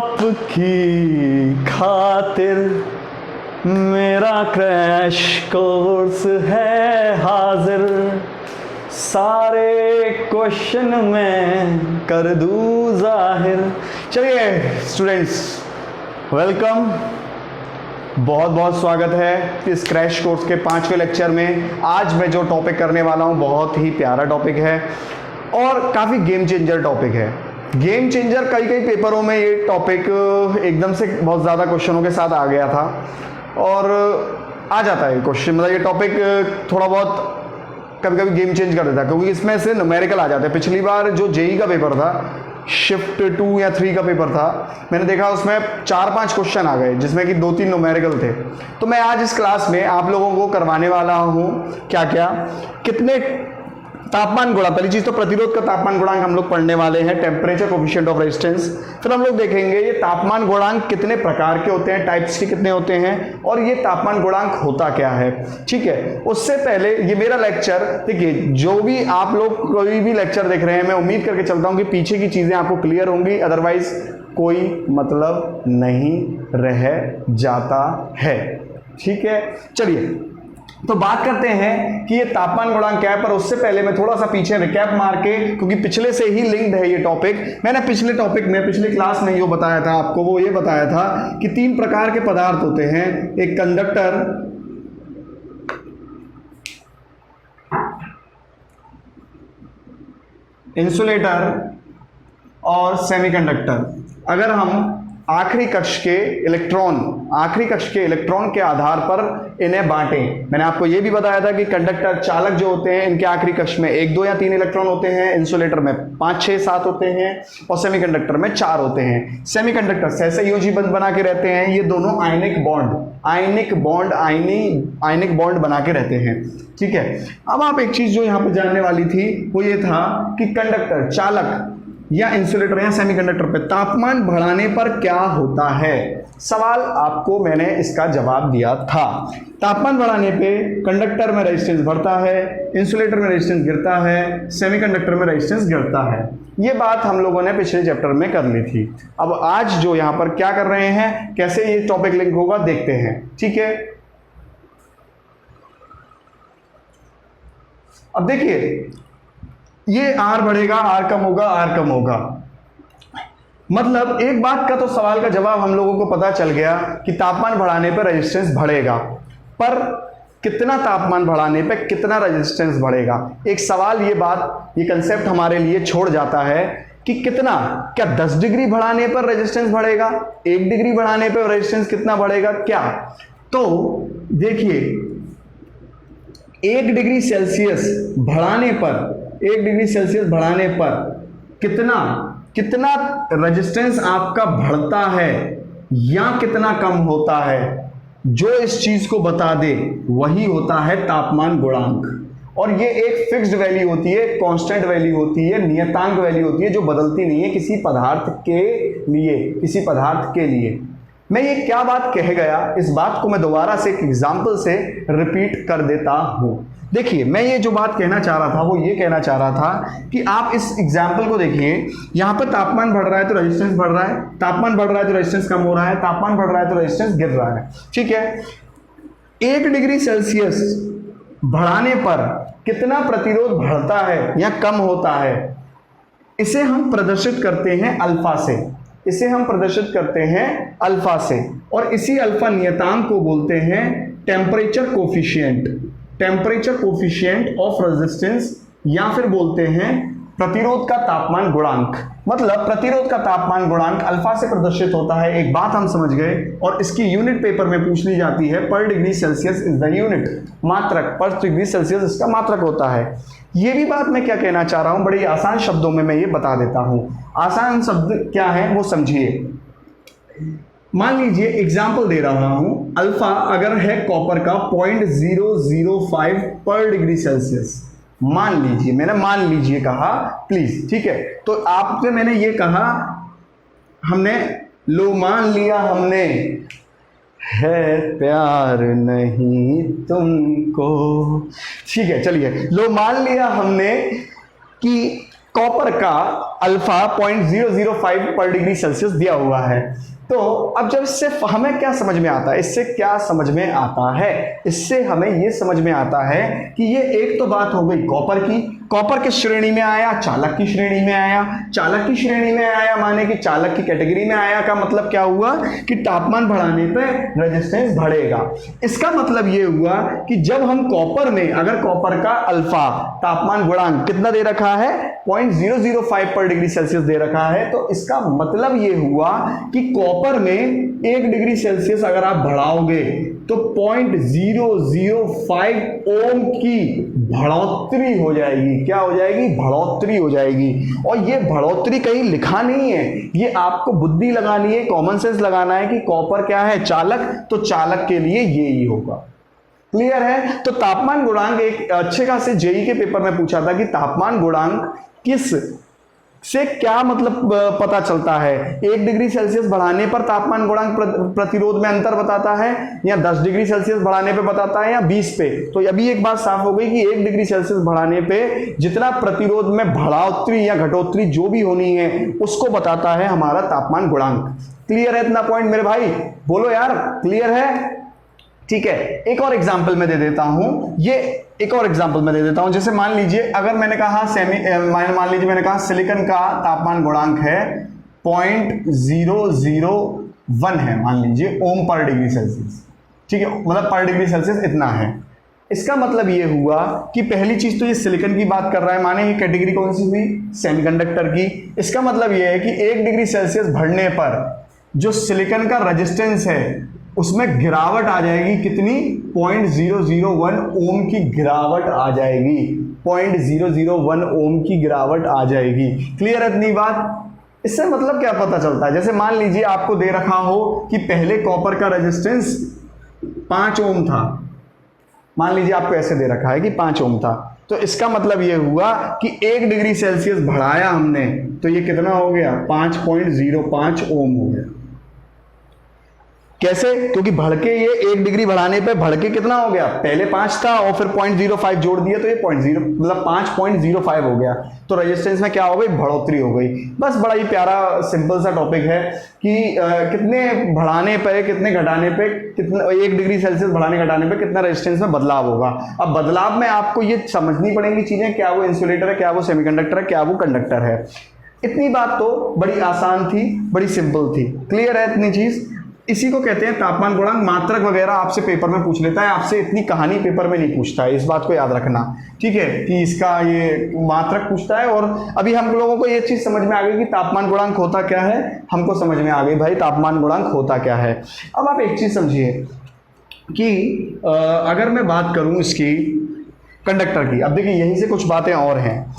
आपकी खातिर मेरा क्रैश कोर्स है हाजिर, सारे क्वेश्चन मैं कर दूं जाहिर। चलिए स्टूडेंट्स, वेलकम, बहुत बहुत स्वागत है इस क्रैश कोर्स के 5वें लेक्चर में। आज मैं जो टॉपिक करने वाला हूं बहुत ही प्यारा टॉपिक है और काफ़ी गेम चेंजर टॉपिक है। गेम चेंजर, कई पेपरों में ये टॉपिक एकदम से बहुत ज़्यादा क्वेश्चनों के साथ आ गया था और आ जाता है क्वेश्चन, मतलब ये टॉपिक थोड़ा बहुत कभी कभी गेम चेंज कर देता है क्योंकि इसमें से न्यूमेरिकल आ जाते हैं। पिछली बार जो जेई का पेपर था, शिफ्ट 2 या 3 का पेपर था, मैंने देखा उसमें 4-5 क्वेश्चन आ गए जिसमें कि 2-3 न्यूमेरिकल थे। तो मैं आज इस क्लास में आप लोगों को करवाने वाला हूँ क्या क्या, कितने तापमान गुणांक, पहली चीज तो प्रतिरोध का तापमान गुणांक हम लोग पढ़ने वाले हैं, टेम्परेचर कोफिशिएंट ऑफ रेजिस्टेंस। फिर हम लोग देखेंगे ये तापमान गुणांक कितने प्रकार के होते हैं, टाइप्स के कितने होते हैं और ये तापमान गुणांक होता क्या है। ठीक है, उससे पहले ये मेरा लेक्चर, देखिए जो भी आप लोग कोई भी लेक्चर देख रहे हैं, मैं उम्मीद करके चलता हूं कि पीछे की चीजें आपको क्लियर होंगी, अदरवाइज कोई मतलब नहीं रह जाता है। ठीक है, चलिए तो बात करते हैं कि ये तापमान गुणांक क्या है। पर उससे पहले मैं थोड़ा सा पीछे रिकैप मार के, क्योंकि पिछले से ही लिंक्ड है ये टॉपिक, मैंने पिछले टॉपिक में पिछली क्लास में जो बताया था आपको, वो ये बताया था कि 3 प्रकार के पदार्थ होते हैं, एक कंडक्टर, इंसुलेटर और सेमीकंडक्टर। अगर हम आखिरी कक्ष के इलेक्ट्रॉन के आधार पर इन्हें बांटें, मैंने आपको यह भी बताया था कि कंडक्टर, चालक जो होते हैं, इनके आखिरी कक्ष में 1, 2 या 3 इलेक्ट्रॉन होते हैं, इंसुलेटर में 5, 6, 7 होते हैं और सेमीकंडक्टर में 4 होते हैं। सेमीकंडक्टर सहसंयोजी बंध बना के रहते हैं, ये दोनों आयनिक बॉन्ड बना के रहते हैं। ठीक है, अब आप एक चीज जो यहाँ पर जानने वाली थी वो ये था कि कंडक्टर, चालक या इंसुलेटर या सेमीकंडक्टर पे तापमान बढ़ाने पर क्या होता है। सवाल आपको मैंने इसका जवाब दिया था। तापमान बढ़ाने पे कंडक्टर में रेजिस्टेंस बढ़ता है, इंसुलेटर में रेजिस्टेंस गिरता है, सेमीकंडक्टर में रेजिस्टेंस गिरता है। ये बात हम लोगों ने पिछले चैप्टर में कर ली थी। अब आज जो यहाँ पर क्या कर रहे हैं, कैसे ये टॉपिक लिंक होगा देखते हैं। ठीक है, अब देखिए ये R बढ़ेगा, R कम होगा, मतलब एक बात का तो सवाल का जवाब हम लोगों को पता चल गया कि तापमान बढ़ाने पर रेजिस्टेंस बढ़ेगा, पर कितना तापमान बढ़ाने पर कितना रेजिस्टेंस बढ़ेगा। एक सवाल, ये कंसेप्ट हमारे लिए छोड़ जाता है कि कितना, क्या 10 डिग्री बढ़ाने पर रेजिस्टेंस बढ़ेगा, 1 डिग्री बढ़ाने पर रेजिस्टेंस कितना बढ़ेगा क्या। तो देखिए 1 डिग्री सेल्सियस बढ़ाने पर कितना रेजिस्टेंस आपका बढ़ता है या कितना कम होता है, जो इस चीज को बता दे वही होता है तापमान गुणांक। और ये एक फिक्स्ड वैल्यू होती है, कांस्टेंट वैल्यू होती है, नियतांक वैल्यू होती है जो बदलती नहीं है किसी पदार्थ के लिए। मैं ये क्या बात कह गया, इस बात को मैं दोबारा से एक एग्जांपल से रिपीट कर देता हूं। देखिए मैं ये जो बात कहना चाह रहा था वो ये कहना चाह रहा था कि आप इस एग्जाम्पल को देखिए, यहाँ पर तापमान बढ़ रहा है तो रेजिस्टेंस बढ़ रहा है, तापमान बढ़ रहा है तो रेजिस्टेंस कम हो रहा है, तापमान बढ़ रहा है तो रेजिस्टेंस गिर रहा है। ठीक है, 1 डिग्री सेल्सियस बढ़ाने पर कितना प्रतिरोध बढ़ता है या कम होता है, इसे हम प्रदर्शित करते हैं अल्फा से, और इसी अल्फा नियतांक को बोलते हैं टेम्परेचर कोफिशिएंट ऑफ रेजिस्टेंस, या फिर बोलते हैं प्रतिरोध का तापमान गुणांक। मतलब प्रतिरोध का तापमान गुणांक अल्फा से प्रदर्शित होता है। एक बात हम समझ गए, और इसकी यूनिट पेपर में पूछ ली जाती है, पर degree Celsius is the unit, मात्रक, पर डिग्री सेल्सियस इसका मात्रक होता है। ये भी बात मैं क्या कहना चाह रहा हूं, बड़ी आसान शब्दों में मैं ये बता देता हूं। आसान शब्द क्या है वो समझिए। मान लीजिए एग्जाम्पल दे रहा हूं, अल्फा अगर है कॉपर का 0.005 पर डिग्री सेल्सियस, मान लीजिए, मैंने मान लीजिए कहा प्लीज, ठीक है। तो आपसे मैंने ये कहा, हमने लो मान लिया हमने है प्यार नहीं तुमको। ठीक है, चलिए, लो मान लिया हमने कि कॉपर का अल्फा 0.005 पर डिग्री सेल्सियस दिया हुआ है। तो अब जब इससे हमें क्या समझ में आता है, इससे क्या समझ में आता है, इससे हमें यह समझ में आता है कि ये एक तो बात हो गई कॉपर की। कॉपर किस श्रेणी में आया? चालक की श्रेणी में आया। चालक की श्रेणी में आया माने कि चालक की कैटेगरी में आया का मतलब क्या हुआ कि तापमान बढ़ाने पर रेजिस्टेंस बढ़ेगा। इसका मतलब ये हुआ कि जब हम कॉपर में, अगर कॉपर का अल्फा तापमान गुणांक कितना दे रखा है, 0.005 पर डिग्री सेल्सियस दे रखा है, तो इसका मतलब ये हुआ कि कॉपर में 1 डिग्री सेल्सियस अगर आप बढ़ाओगे तो 0.005 ओम की बढ़ोतरी हो जाएगी। क्या हो जाएगी? बढ़ोतरी हो जाएगी। और ये बढ़ोतरी कहीं लिखा नहीं है, ये आपको बुद्धि लगानी है, कॉमन सेंस लगाना है कि कॉपर क्या है? चालक, तो चालक के लिए ये ही होगा। क्लियर है? तो तापमान गुणांक एक अच्छे खासे जेईई के पेपर में पूछा था कि तापमान गुणांक किस से क्या मतलब पता चलता है। 1 डिग्री सेल्सियस बढ़ाने पर तापमान गुणांक प्रतिरोध में अंतर बताता है, या 10 डिग्री सेल्सियस बढ़ाने पे बताता है, या 20 पे। तो अभी एक बात साफ हो गई कि 1 डिग्री सेल्सियस बढ़ाने पे जितना प्रतिरोध में बढ़ोतरी या घटोतरी जो भी होनी है उसको बताता है हमारा तापमान गुणांक। क्लियर है इतना पॉइंट मेरे भाई? बोलो यार, क्लियर है? ठीक है, एक और एग्जाम्पल मैं दे देता हूं। जैसे मान लीजिए, अगर मैंने कहा मान लीजिए मैंने कहा सिलिकॉन का तापमान गुणांक है 0.001 है, मान लीजिए ओम पर डिग्री सेल्सियस। ठीक है, मतलब पर डिग्री सेल्सियस इतना है। इसका मतलब ये हुआ कि पहली चीज तो ये सिलिकॉन की बात कर रहा है, माने ये कैटेगरी कौन सी हुई? सेमीकंडक्टर की। इसका मतलब ये है कि 1 डिग्री सेल्सियस बढ़ने पर जो सिलिकॉन का रेजिस्टेंस है उसमें गिरावट आ जाएगी। कितनी? 0.001 ओम की गिरावट आ जाएगी। 0.001 ओम की गिरावट आ जाएगी। क्लियर है इतनी बात? इससे मतलब क्या पता चलता है? जैसे मान लीजिए आपको दे रखा हो कि पहले कॉपर का रेजिस्टेंस 5 ओम था, मान लीजिए आपको ऐसे दे रखा है कि 5 ओम था, तो इसका मतलब यह हुआ कि 1 डिग्री सेल्सियस बढ़ाया हमने तो ये कितना हो गया? 5.05 ओम हो गया। कैसे? क्योंकि बढ़ के ये 1 डिग्री बढ़ाने पे बढ़ के कितना हो गया? पहले 5 था और फिर 0.05 जोड़ दिया तो ये 5.05 हो गया। तो रेजिस्टेंस में क्या हो गई? बढ़ोतरी हो गई। बस बड़ा ही प्यारा सिंपल सा टॉपिक है कि कितने बढ़ाने पे, कितने घटाने पे, कितना 1 डिग्री सेल्सियस बढ़ाने घटाने पे कितना रेजिस्टेंस में बदलाव होगा। अब बदलाव में आपको ये समझनी पड़ेंगी चीजें, क्या वो इंसुलेटर है, क्या वो सेमीकंडक्टर है, क्या वो कंडक्टर है। इतनी बात तो बड़ी आसान थी, बड़ी सिंपल थी। क्लियर है इतनी चीज? इसी को कहते हैं तापमान गुणांक। मात्रक वगैरह आपसे पेपर में पूछ लेता है, आपसे इतनी कहानी पेपर में नहीं पूछता है, इस बात को याद रखना। ठीक है, कि इसका ये मात्रक पूछता है। और अभी हम लोगों को ये चीज समझ में आ गई कि तापमान गुणांक होता क्या है, हमको समझ में आ गई भाई तापमान गुणांक होता क्या है। अब आप एक चीज समझिए कि अगर मैं बात करूं इसकी कंडक्टर की, अब देखिए यहीं से कुछ बातें और हैं।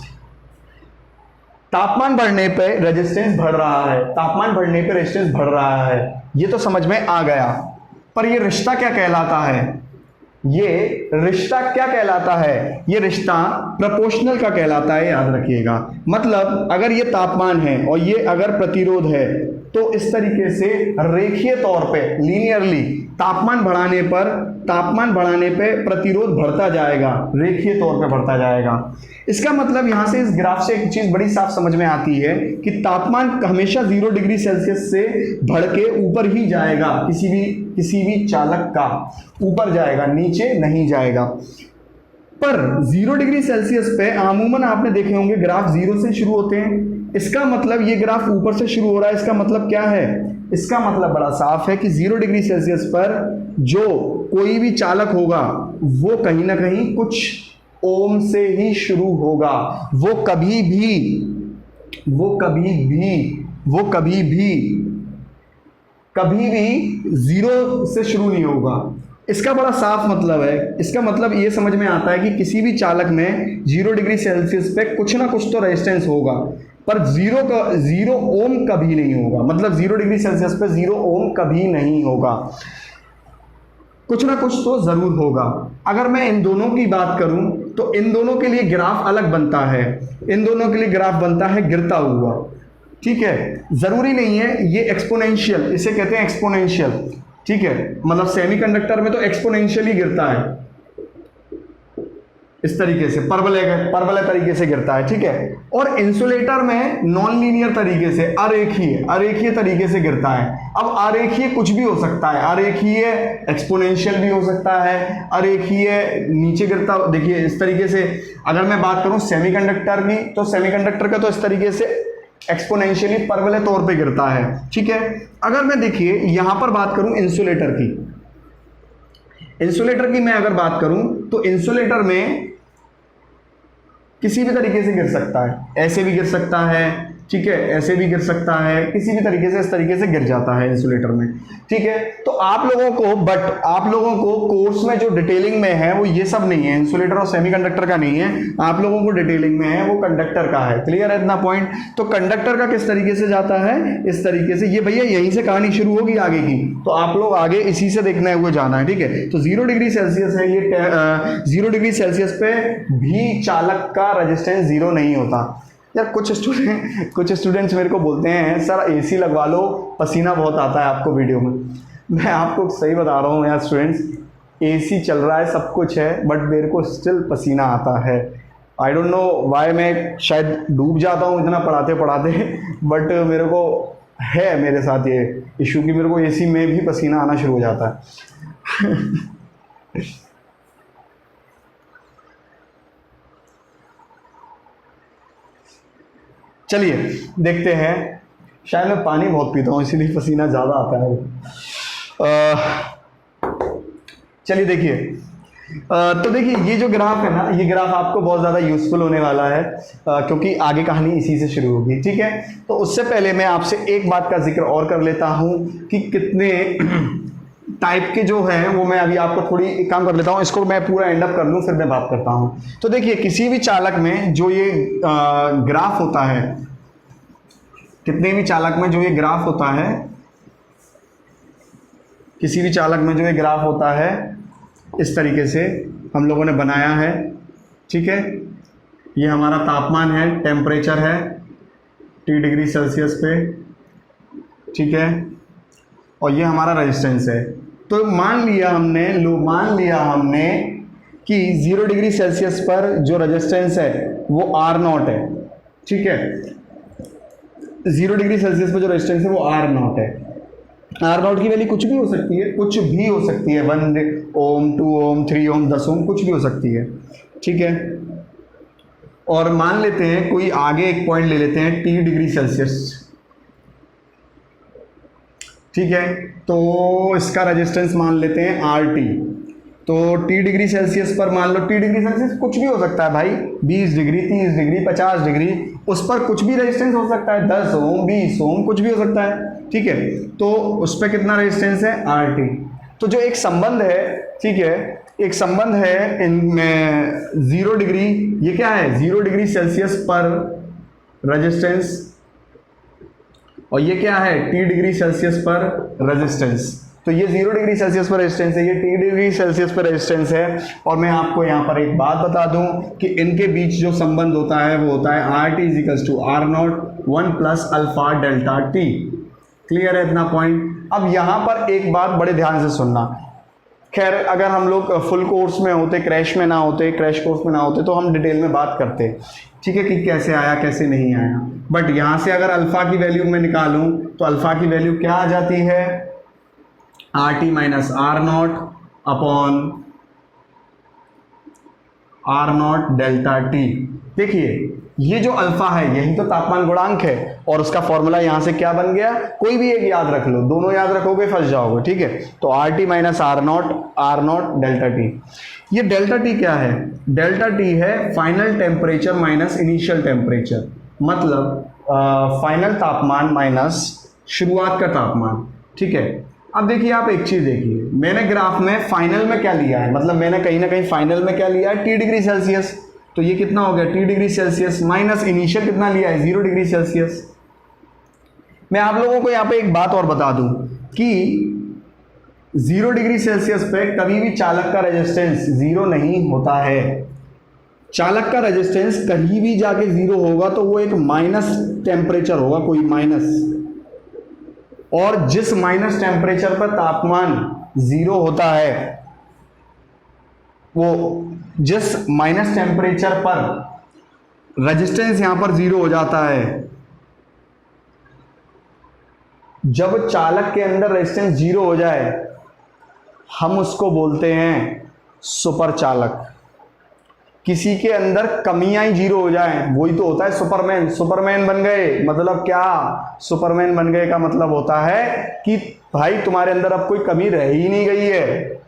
तापमान बढ़ने पे रेजिस्टेंस बढ़ रहा है, तापमान बढ़ने पे रेजिस्टेंस बढ़ रहा है, ये तो समझ में आ गया। पर ये रिश्ता क्या कहलाता है? ये रिश्ता क्या कहलाता है? ये रिश्ता प्रोपोर्शनल का कहलाता है, याद रखिएगा। मतलब अगर ये तापमान है और ये अगर प्रतिरोध है तो इस तरीके से रेखीय तौर पे, लीनियरली तापमान बढ़ाने पे प्रतिरोध बढ़ता जाएगा, रेखीय तौर पे बढ़ता जाएगा। इसका मतलब यहां से इस ग्राफ से एक चीज बड़ी साफ समझ में आती है कि तापमान हमेशा 0 डिग्री सेल्सियस से बढ़ के ऊपर ही जाएगा, किसी भी चालक का ऊपर जाएगा, नीचे नहीं जाएगा। पर 0 डिग्री सेल्सियस पे आमूमन आपने देखे होंगे ग्राफ 0 से शुरू होते हैं। इसका मतलब ये ग्राफ ऊपर से शुरू हो रहा है। इसका मतलब क्या है? इसका मतलब बड़ा साफ है कि 0 डिग्री सेल्सियस पर जो कोई भी चालक होगा वो कहीं ना कहीं कुछ ओम से ही शुरू होगा। वो कभी भी 0 से शुरू नहीं होगा। इसका बड़ा साफ मतलब है, इसका मतलब ये समझ में आता है कि किसी भी चालक में 0 डिग्री सेल्सियस पे कुछ ना कुछ तो रेजिस्टेंस होगा, पर 0 ओम कभी नहीं होगा। मतलब 0 डिग्री सेल्सियस पे 0 ओम कभी नहीं होगा, कुछ ना कुछ तो जरूर होगा। अगर मैं इन दोनों की बात करूं तो इन दोनों के लिए ग्राफ अलग बनता है। इन दोनों के लिए ग्राफ बनता है गिरता हुआ। ठीक है, जरूरी नहीं है ये एक्सपोनेंशियल, इसे कहते हैं एक्सपोनेंशियल। ठीक है, मतलब सेमीकंडक्टर में तो एक्सपोनेंशियली गिरता है, इस तरीके से परवलय तरीके से गिरता है, ठीक है। और इंसुलेटर में नॉन लीनियर तरीके से, अरेखीय तरीके से गिरता है। अब अरेखीय कुछ भी हो सकता है, अरेखीय एक्सपोनेंशियल भी हो सकता है, अरेखीय नीचे गिरता, देखिए इस तरीके से। अगर मैं बात करूं सेमीकंडक्टर की, तो सेमीकंडक्टर का तो इस तरीके से एक्सपोनेंशियली परवलय तौर पे गिरता है, ठीक है। अगर मैं देखिए यहां पर बात करूं इंसुलेटर की मैं अगर बात करूं तो इंसुलेटर में किसी भी तरीके से गिर सकता है, ऐसे भी गिर सकता है, ठीक है, ऐसे भी गिर सकता है, किसी भी तरीके से इस तरीके से गिर जाता है इंसुलेटर में, ठीक है। तो आप लोगों को कोर्स में जो डिटेलिंग में है वो ये सब नहीं है, इंसुलेटर और सेमीकंडक्टर का नहीं है, आप लोगों को डिटेलिंग में है वो कंडक्टर का है। क्लियर है इतना पॉइंट? तो कंडक्टर का किस तरीके से जाता है, इस तरीके से। ये भैया यहीं से कहानी शुरू होगी आगे की, तो आप लोग आगे इसी से देखने हुए जाना है, ठीक है। तो 0 डिग्री सेल्सियस है ये, 0 डिग्री सेल्सियस पे भी चालक का रेजिस्टेंस 0 नहीं होता। यार कुछ स्टूडेंट्स मेरे को बोलते हैं सर एसी लगवा लो, पसीना बहुत आता है आपको वीडियो में। मैं आपको सही बता रहा हूँ यार स्टूडेंट्स, एसी चल रहा है, सब कुछ है, बट मेरे को स्टिल पसीना आता है। आई डोंट नो वाई, मैं शायद डूब जाता हूँ इतना पढ़ाते बट मेरे को है मेरे साथ ये इशू कि मेरे को एसी में भी पसीना आना शुरू हो जाता है। चलिए देखते हैं, शायद मैं पानी बहुत पीता हूँ इसीलिए पसीना ज़्यादा आता है। चलिए देखिए, तो देखिए ये जो ग्राफ है ना, ये ग्राफ आपको बहुत ज़्यादा यूज़फुल होने वाला है, क्योंकि आगे कहानी इसी से शुरू होगी, ठीक है। तो उससे पहले मैं आपसे एक बात का जिक्र और कर लेता हूँ कि कितने टाइप के जो हैं वो मैं अभी आपको थोड़ी एक काम कर लेता हूँ, इसको मैं पूरा एंड अप कर लूँ फिर मैं बात करता हूँ। तो देखिए किसी भी चालक में जो ये ग्राफ होता है, कितने भी चालक में जो ये ग्राफ होता है, किसी भी चालक में जो ये ग्राफ होता है इस तरीके से हम लोगों ने बनाया है, ठीक है। ये हमारा तापमान है, टेम्परेचर है T डिग्री सेल्सियस पे, ठीक है, और ये हमारा रेजिस्टेंस है। तो मान लिया हमने कि 0 डिग्री सेल्सियस पर जो रेजिस्टेंस है वो R0 है, ठीक है। 0 डिग्री सेल्सियस पर जो रेजिस्टेंस है वो R0 है। R0 की वैल्यू कुछ भी हो सकती है, 1 ओम, 2 ओम, 3 ओम, 10 ओम, कुछ भी हो सकती है, ठीक है। और मान लेते हैं कोई आगे एक पॉइंट ले लेते हैं T डिग्री सेल्सियस, ठीक है। तो इसका रेजिस्टेंस मान लेते हैं RT। तो T डिग्री सेल्सियस पर मान लो, T डिग्री सेल्सियस कुछ भी हो सकता है भाई, 20 डिग्री, 30 डिग्री, 50 डिग्री, उस पर कुछ भी रेजिस्टेंस हो सकता है, 10 ओम, 20 ओम, कुछ भी हो सकता है, ठीक है। तो उस पर कितना रेजिस्टेंस है RT। तो जो एक संबंध है, ठीक है, एक संबंध है इनमें 0 डिग्री, ये क्या है 0 डिग्री सेल्सियस पर रेजिस्टेंस, और ये क्या है T डिग्री सेल्सियस पर रेजिस्टेंस। तो ये 0 डिग्री सेल्सियस पर रेजिस्टेंस है, ये T डिग्री सेल्सियस पर रेजिस्टेंस है। और मैं आपको यहाँ पर एक बात बता दूं कि इनके बीच जो संबंध होता है वो होता है RT = R0 1 + alpha delta T। Clear है इतना पॉइंट? अब यहाँ पर एक बात बड़े ध्यान से सुनना। खैर अगर हम लोग फुल कोर्स में होते, क्रैश कोर्स में ना होते तो हम डिटेल में बात करते, ठीक है, कि कैसे आया कैसे नहीं आया। बट यहाँ से अगर अल्फा की वैल्यू मैं निकालूं तो अल्फा की वैल्यू क्या आ जाती है, RT - R0 upon R0 delta T। देखिए ये जो अल्फा है यही तो तापमान गुणांक है, और उसका फॉर्मूला यहां से क्या बन गया, कोई भी एक याद रख लो, दोनों याद रखोगे फंस जाओगे, ठीक है। तो RT - R0 डेल्टा T। ये डेल्टा T क्या है, डेल्टा T है final temperature minus initial temperature, मतलब फाइनल तापमान माइनस शुरुआत का तापमान, ठीक है। अब देखिए आप एक चीज देखिए, मैंने ग्राफ में फाइनल में क्या लिया है, मतलब मैंने कहीं ना कहीं फाइनल में क्या लिया है T डिग्री सेल्सियस। तो ये कितना हो गया T degree Celsius minus initial कितना लिया है 0 डिग्री सेल्सियस। मैं आप लोगों को यहाँ पे एक बात और बता दूं कि 0 डिग्री सेल्सियस पे कभी भी चालक का रेजिस्टेंस 0 नहीं होता है। चालक का रेजिस्टेंस कहीं भी जाके 0 होगा तो वो एक माइनस टेम्परेचर होगा, कोई माइनस, और जिस माइनस टेम्परेचर पर तापमान 0 होता है, वो जिस माइनस टेम्परेचर पर रेजिस्टेंस यहां पर 0 हो जाता है, जब चालक के अंदर रेजिस्टेंस 0 हो जाए हम उसको बोलते हैं सुपर चालक। किसी के अंदर कमियां ही 0 हो जाए, वही तो होता है सुपरमैन। सुपरमैन बन गए मतलब क्या? सुपरमैन बन गए का मतलब होता है कि भाई तुम्हारे अंदर अब कोई कमी रह ही नहीं गई है।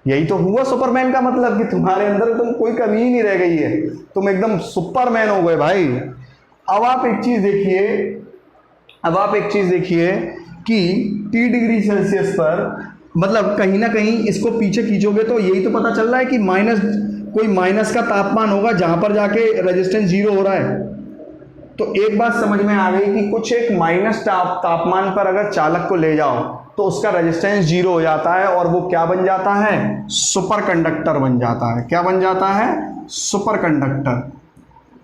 यही तो हुआ सुपरमैन का मतलब, कि तुम्हारे अंदर तुम कोई कमी ही नहीं रह गई है, तुम एकदम सुपरमैन हो गए भाई। अब आप एक चीज देखिए कि T डिग्री सेल्सियस पर, मतलब कहीं ना कहीं इसको पीछे खींचोगे तो यही तो पता चल रहा है कि कोई माइनस का तापमान होगा जहां पर जाके रेजिस्टेंस 0 हो रहा है। तो एक बात समझ में आ गई कि कुछ एक माइनस तापमान पर अगर चालक को ले जाओ तो उसका रेजिस्टेंस 0 हो जाता है और वो क्या बन जाता है? सुपर कंडक्टर बन जाता है। क्या बन जाता है? Super conductor.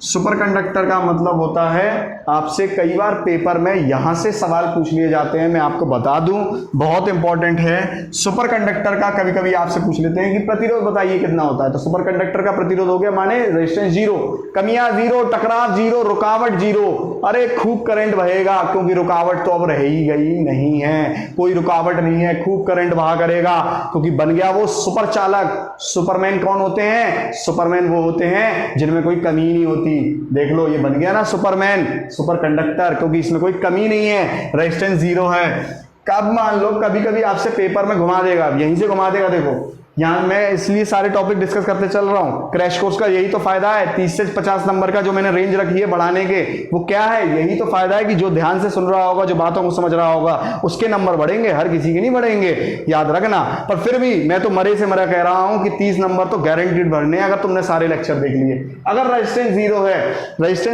सुपर कंडक्टर का मतलब होता है, आपसे कई बार पेपर में यहां से सवाल पूछ लिए जाते हैं, मैं आपको बता दूं, बहुत इंपॉर्टेंट है। सुपर कंडक्टर का कभी कभी आपसे पूछ लेते हैं कि प्रतिरोध बताइए कितना होता है, तो सुपर कंडक्टर का प्रतिरोध हो गया माने रेजिस्टेंस 0, कमियां 0, टकराव 0, रुकावट 0। अरे खूब करंट बहेगा, क्योंकि रुकावट तो अब रह ही गई नहीं है, कोई रुकावट नहीं है, खूब करंट बहा करेगा क्योंकि बन गया वो सुपर चालक। सुपरमैन कौन होते हैं? सुपरमैन वो होते हैं जिनमें कोई कमी नहीं होती। देख लो ये बन गया ना सुपरमैन, सुपर कंडक्टर, क्योंकि इसमें कोई कमी नहीं है, रेजिस्टेंस 0 है। कब मान लो कभी कभी आपसे पेपर में घुमा देगा, यहीं से घुमा देगा, देखो यहाँ मैं इसलिए सारे टॉपिक डिस्कस करते चल रहा हूँ। क्रैश कोर्स का यही तो फायदा है, 30 से 50 नंबर का जो मैंने रेंज रखी है बढ़ाने के, वो क्या है? यही तो फायदा है कि जो ध्यान से सुन रहा होगा, जो बातों को समझ रहा होगा, उसके नंबर बढ़ेंगे, हर किसी के नहीं बढ़ेंगे, याद रखना। पर फिर भी मैं तो मरे से मरा कह रहा हूं कि 30 नंबर तो गारंटीड भरने अगर तुमने सारे लेक्चर देख लिए। अगर रेजिस्टेंस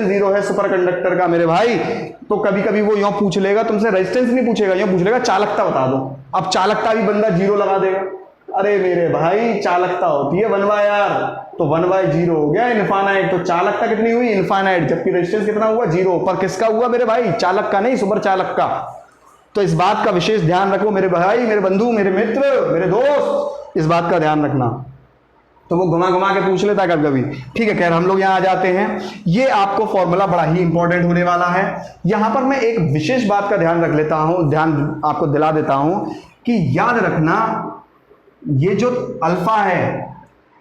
0 है सुपर कंडक्टर का मेरे भाई, तो कभी कभी वो यूं पूछ लेगा तुमसे, रेजिस्टेंस नहीं पूछेगा, यूं पूछ लेगा चालकता बता दो। अब चालकता भी बंदा 0 लगा देगा। अरे मेरे भाई चालकता होती है 1/r, तो 1/0 हो गया इनफाइनाइट। तो चालकता कितनी हुई? इनफाइनाइट। जबकि रेजिस्टेंस कितना हुआ? 0। पर किसका हुआ मेरे भाई? चालक का नहीं, सुपर चालक का। तो इस बात का विशेष ध्यान रखो मेरे भाई, मेरे बंधु, मेरे मित्र, मेरे दोस्त, इस बात का ध्यान रखना। तो वो घुमा घुमा के पूछ लेता है कभी कभी। ठीक है, खैर हम लोग यहाँ आ जाते हैं। ये आपको फॉर्मूला बड़ा ही इंपॉर्टेंट होने वाला है। यहां पर मैं एक विशेष बात का ध्यान रख लेता हूं, ध्यान आपको दिला देता हूं कि याद रखना, ये जो अल्फा है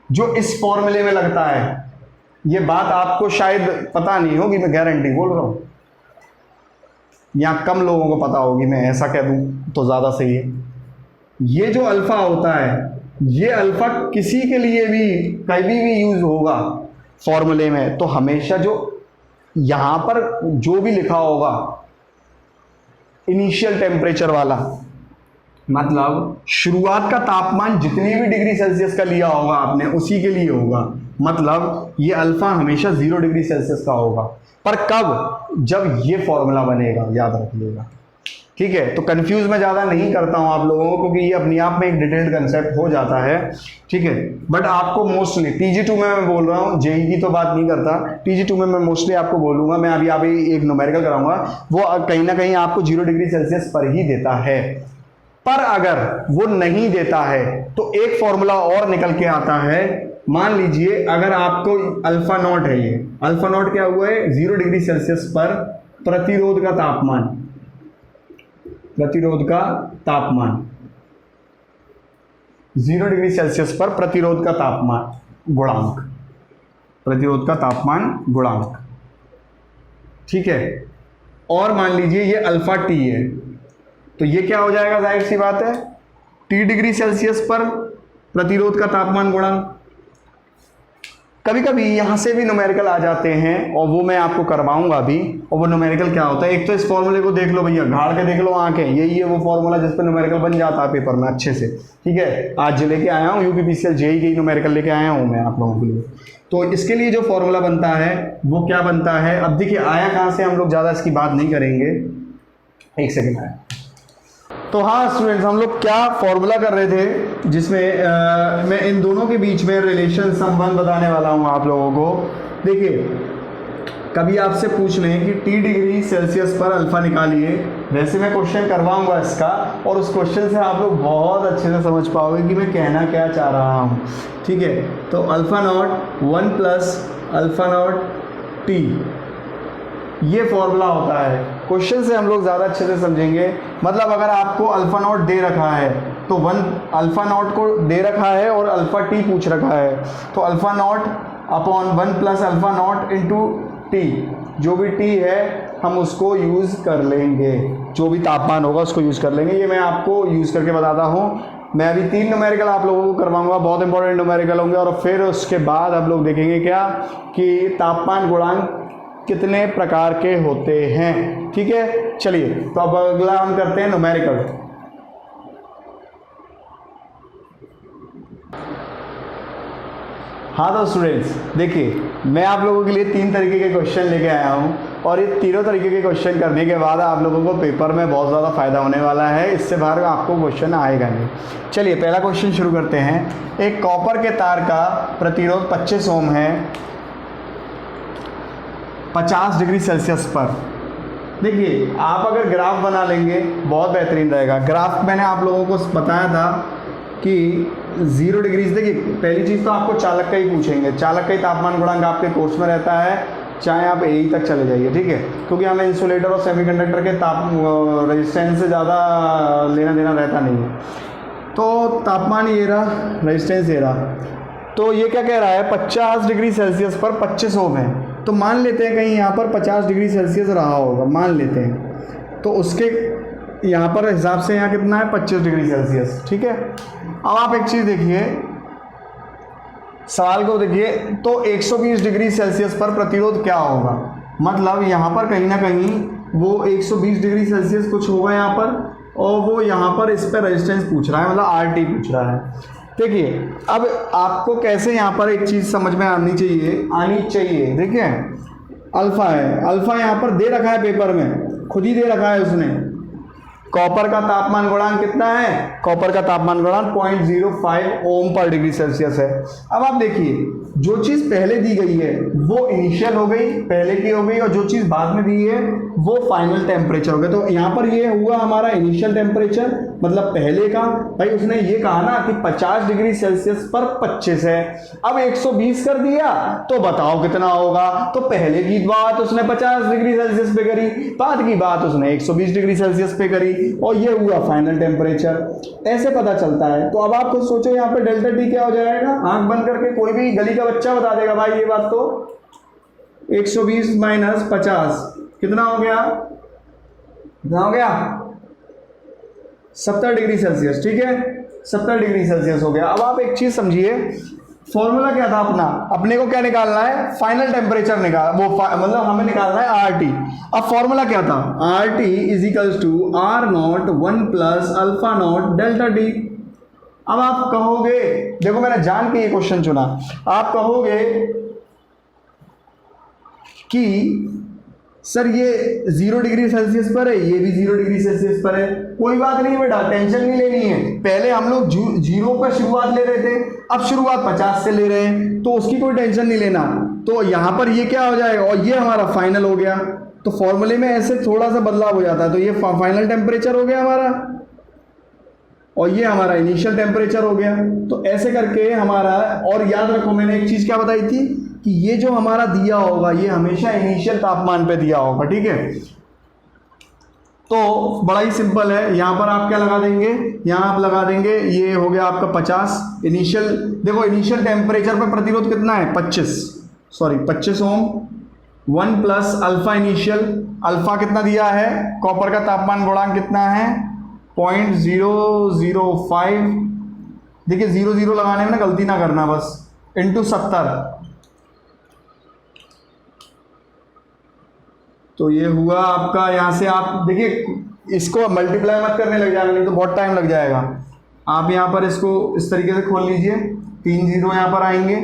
जो इस फॉर्मूले में लगता है, ये बात आपको शायद पता नहीं होगी, मैं गारंटी बोल रहा हूं, यहां कम लोगों को पता होगी, मैं ऐसा कह दूं तो ज्यादा सही है। ये जो अल्फा होता है, ये अल्फा किसी के लिए भी कभी भी यूज होगा फॉर्मूले में, तो हमेशा जो यहां पर जो भी लिखा होगा इनिशियल टेम्परेचर वाला, मतलब शुरुआत का तापमान जितनी भी डिग्री सेल्सियस का लिया होगा आपने, उसी के लिए होगा। मतलब ये अल्फा हमेशा 0 डिग्री सेल्सियस का होगा। पर कब? जब ये फॉर्मूला बनेगा, याद रखिएगा। ठीक है, तो कंफ्यूज मैं ज़्यादा नहीं करता हूं आप लोगों को, क्योंकि ये अपने आप में एक डिटेल्ड कंसेप्ट हो जाता है। ठीक है, बट आपको मोस्टली TG2 में मैं बोल रहा हूँ, JEE की तो बात नहीं करता, TG2 में मैं मोस्टली आपको बोलूँगा, मैं अभी एक न्यूमेरिकल कराऊंगा, वो कहीं ना कहीं आपको 0 डिग्री सेल्सियस पर ही देता है। पर अगर वो नहीं देता है तो एक फॉर्मूला और निकल के आता है। मान लीजिए अगर आपको अल्फा नॉट है, ये अल्फा नॉट क्या हुआ है? 0 डिग्री सेल्सियस पर प्रतिरोध का तापमान, 0 डिग्री सेल्सियस पर प्रतिरोध का तापमान गुणांक, ठीक है। और मान लीजिए ये अल्फा टी है, तो ये क्या हो जाएगा? जाहिर सी बात है T डिग्री सेल्सियस पर प्रतिरोध का तापमान गुणांक। कभी कभी यहां से भी न्यूमेरिकल आ जाते हैं, और वो मैं आपको करवाऊंगा अभी। और वो न्यूमेरिकल क्या होता है? एक तो इस फॉर्मूले को देख लो भैया, गाड़ के देख लो आंखें, यही है वो फॉर्मूला जिस पर न्यूमेरिकल बन जाता है पेपर में अच्छे से। ठीक है, आज जो लेके आया हूँ UPPCL JEE की न्यूमेरिकल लेके आया हूँ मैं आप लोगों के लिए। तो इसके लिए जो फॉर्मूला बनता है वो क्या बनता है? अब देखिए आया कहाँ से, हम लोग ज़्यादा इसकी बात नहीं करेंगे, एक सेकेंड आया। तो हाँ स्टूडेंट्स, हम लोग क्या फॉर्मूला कर रहे थे जिसमें मैं इन दोनों के बीच में रिलेशन, संबंध बताने वाला हूँ आप लोगों को। देखिए कभी आपसे पूछ लें कि T डिग्री सेल्सियस पर अल्फ़ा निकालिए, वैसे मैं क्वेश्चन करवाऊंगा इसका, और उस क्वेश्चन से आप लोग बहुत अच्छे से समझ पाओगे कि मैं कहना क्या चाह रहा हूँ। ठीक है, तो alpha not 1 plus alpha not T, ये फॉर्मूला होता है। क्वेश्चन से हम लोग ज़्यादा अच्छे से समझेंगे। मतलब अगर आपको अल्फ़ा नॉट दे रखा है तो 1 अल्फ़ा नॉट को दे रखा है और अल्फ़ा T पूछ रखा है, तो alpha not upon 1 plus alpha not into T, जो भी T है हम उसको यूज़ कर लेंगे, जो भी तापमान होगा उसको यूज़ कर लेंगे। ये मैं आपको यूज़ करके बताता हूँ। मैं अभी 3 न्यूमेरिकल आप लोगों को करवाऊंगा, बहुत इंपॉर्टेंट न्यूमेरिकल होंगे, और फिर उसके बाद हम लोग देखेंगे क्या कि तापमान गुणांक कितने प्रकार के होते हैं। ठीक है, चलिए तो अब अगला हम करते हैं न्यूमेरिकल। हाँ तो स्टूडेंट्स देखिए, मैं आप लोगों के लिए 3 तरीके के क्वेश्चन लेके आया हूँ, और ये तीनों तरीके के क्वेश्चन करने के बाद आप लोगों को पेपर में बहुत ज़्यादा फ़ायदा होने वाला है। इससे बाहर आपको क्वेश्चन आएगा नहीं। चलिए पहला क्वेश्चन शुरू करते हैं। एक कॉपर के तार का प्रतिरोध 25 ओम है 50 डिग्री सेल्सियस पर। देखिए आप अगर ग्राफ बना लेंगे बहुत बेहतरीन रहेगा। ग्राफ मैंने आप लोगों को बताया था कि 0 डिग्री। देखिए पहली चीज़ तो आपको चालक का ही पूछेंगे। चालक का ही तापमान गुणांक आपके कोर्स में रहता है, चाहे आप AE तक चले जाइए। ठीक है, क्योंकि हमें इंसुलेटर और सेमीकंडक्टर के रेजिस्टेंस से ज़्यादा लेना देना रहता नहीं है। तो तापमान ये रहा, रेजिस्टेंस ये रहा। तो ये क्या कह रहा है, 50 डिग्री सेल्सियस पर 25 ओम है। तो मान लेते हैं कहीं यहाँ पर 50 डिग्री सेल्सियस रहा होगा, मान लेते हैं। तो उसके यहाँ पर हिसाब से यहाँ कितना है, 25 डिग्री सेल्सियस। ठीक है, अब आप एक चीज़ देखिए, सवाल को देखिए, तो 120 डिग्री सेल्सियस पर प्रतिरोध क्या होगा। मतलब यहाँ पर कहीं ना कहीं वो 120 डिग्री सेल्सियस कुछ होगा यहाँ पर, और वो यहाँ पर इस पर रेजिस्टेंस पूछ रहा है, मतलब RT पूछ रहा है। देखिए अब आपको कैसे यहाँ पर एक चीज़ समझ में आनी चाहिए। देखिए अल्फ़ा है, अल्फ़ा यहाँ पर दे रखा है पेपर में, खुद ही दे रखा है उसने। कॉपर का तापमान गुणांक कितना है, कॉपर का तापमान गुणांक 0.05 ओम पर डिग्री सेल्सियस है। अब आप देखिए, जो चीज़ पहले दी गई है वो इनिशियल हो गई, पहले की हो गई, और जो चीज़ बाद में दी है वो फाइनल टेम्परेचर हो गया। तो यहाँ पर ये हुआ हमारा इनिशियल टेम्परेचर, मतलब पहले का। भाई उसने ये कहा ना कि 50 डिग्री सेल्सियस पर 25 है, अब 120 कर दिया तो बताओ कितना होगा। तो पहले की बात उसने 50 डिग्री सेल्सियस पे करी, बाद की बात उसने 120 डिग्री सेल्सियस पे करी, और ये हुआ फाइनल टेम्परेचर। ऐसे पता चलता है। तो अब आप खुद सोचो यहाँ पे डेल्टा T क्या हो जाएगा। आंख बंद करके कोई भी गली का बच्चा बता देगा भाई ये बात। तो 120 माइनस 50 कितना हो गया, 70 डिग्री सेल्सियस। ठीक है, 70 डिग्री सेल्सियस हो गया। अब आप एक चीज समझिए, फॉर्मूला क्या था अपने को क्या निकालना है, फाइनल टेम्परेचर मतलब हमें निकालना है RT। अब फॉर्मूला क्या था, RT is equals to R0 1 plus alpha naught delta T। अब आप कहोगे, देखो मैंने जान के ये क्वेश्चन चुना, आप कहोगे कि सर ये 0 डिग्री सेल्सियस पर है, ये भी 0 डिग्री सेल्सियस पर है। कोई बात नहीं बेटा, टेंशन नहीं लेनी है। पहले हम लोग 0 पर शुरुआत ले रहे थे, अब शुरुआत 50 से ले रहे हैं, तो उसकी कोई टेंशन नहीं लेना। तो यहाँ पर ये क्या हो जाएगा, और ये हमारा फाइनल हो गया। तो फॉर्मूले में ऐसे थोड़ा सा बदलाव हो जाता है। तो ये फाइनल टेम्परेचर हो गया हमारा, और ये हमारा इनिशियल टेम्परेचर हो गया। तो ऐसे करके हमारा, और याद रखो मैंने एक चीज़ क्या बताई थी कि ये जो हमारा दिया होगा ये हमेशा इनिशियल तापमान पे दिया होगा। ठीक है, तो बड़ा ही सिंपल है। यहाँ पर आप क्या लगा देंगे, यहाँ आप लगा देंगे, ये हो गया आपका 50 इनिशियल। देखो इनिशियल टेम्परेचर पर प्रतिरोध कितना है, 25 ओम। 1 प्लस अल्फा इनिशियल, अल्फा कितना दिया है, कॉपर का तापमान गुणांक कितना है 0.005। देखिए 0 लगाने में ना गलती ना करना बस, इंटू 70। तो ये हुआ आपका, यहाँ से आप देखिए इसको मल्टीप्लाई मत करने लग जाना, नहीं तो बहुत टाइम लग जाएगा। आप यहाँ पर इसको इस तरीके से खोल लीजिए, 3 जीरो यहाँ पर आएंगे,